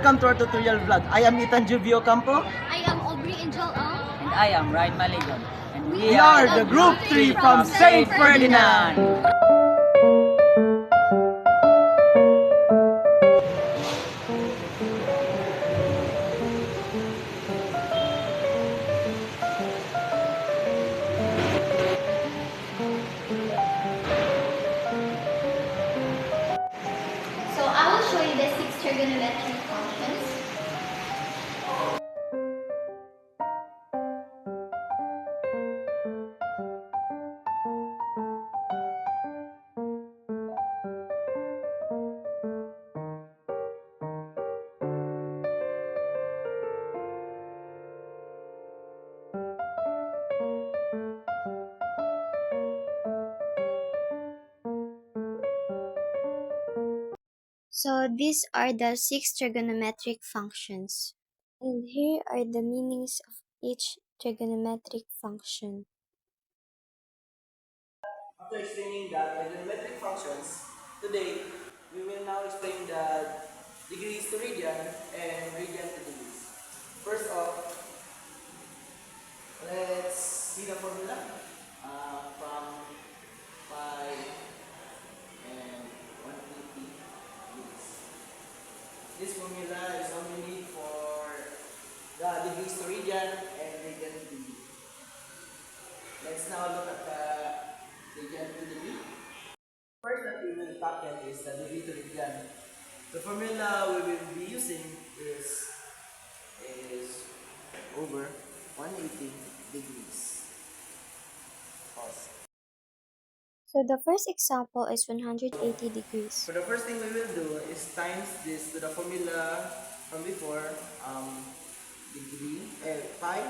welcome to our tutorial vlog. I am Ethan Juvio Campo. I am Aubrey Angel Ang. And I am Ryan Maligon. And We are the Group 3 from St. Ferdinand. So I will show you the 6 trigonometric functions. So these are the 6 trigonometric functions. And here are the meanings of each trigonometric function. After explaining the trigonometric functions, today we will now explain the degrees to radian and radian to degrees. First off, let's see the formula from pi and 180 degrees. This formula is only need for the degrees to radian and radian to degree. Let's now look at the radian to degree. First that we will tackle is the degree to radian. The formula we will be using is over 180 degrees. Pause. So the first example is 180 degrees. So the first thing we will do is times this to the formula from before, pi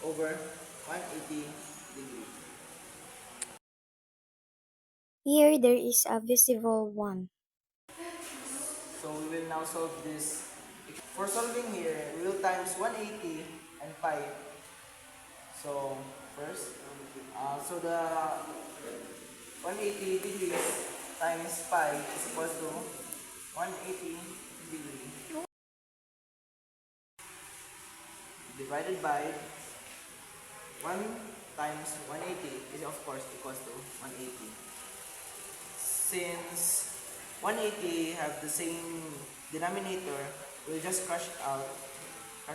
over 180 degree. Here there is a visible 1. So we will now solve this. For solving here, we will times 180 and pi. So first, so the 180 degrees times pi is equals to 180 degree divided by 1 times 180 is of course equals to 180. Since 180 have the same denominator, we'll just crush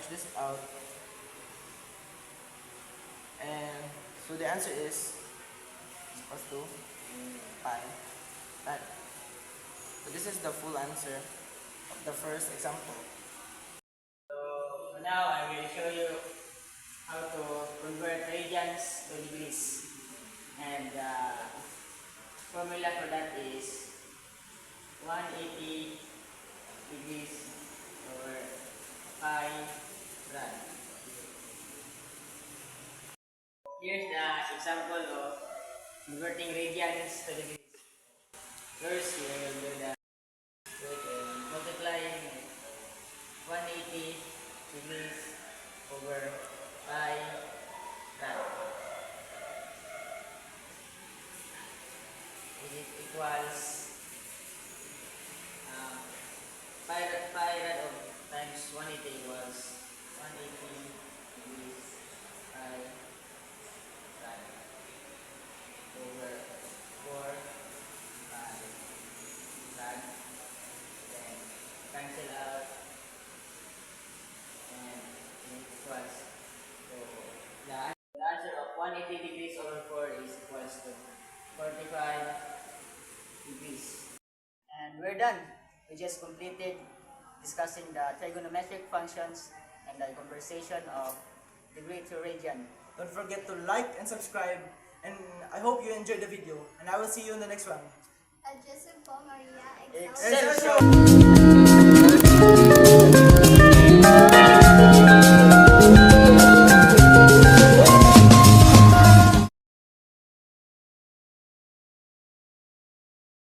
this out, and so the answer is equals to pi. So this is the full answer of the first example. So now I will show you how to convert radians to degrees. And the formula for that is 180 degrees over pi rad. Here's the example of converting radians to degrees. First, we will do the multiplying 180 degrees over pi rad. It equals pi rad of times 180 was 180 degrees pi rad over 4 pi rad. Then cancel out, and it equals to the answer of 180 degrees over 4 is equals to 45 degrees. And we're done. We just completed discussing the trigonometric functions and the conversation of degree to radian. Don't forget to like and subscribe, and I hope you enjoyed the video, and I will see you in the next one. Joseph Paul Maria Excelsior!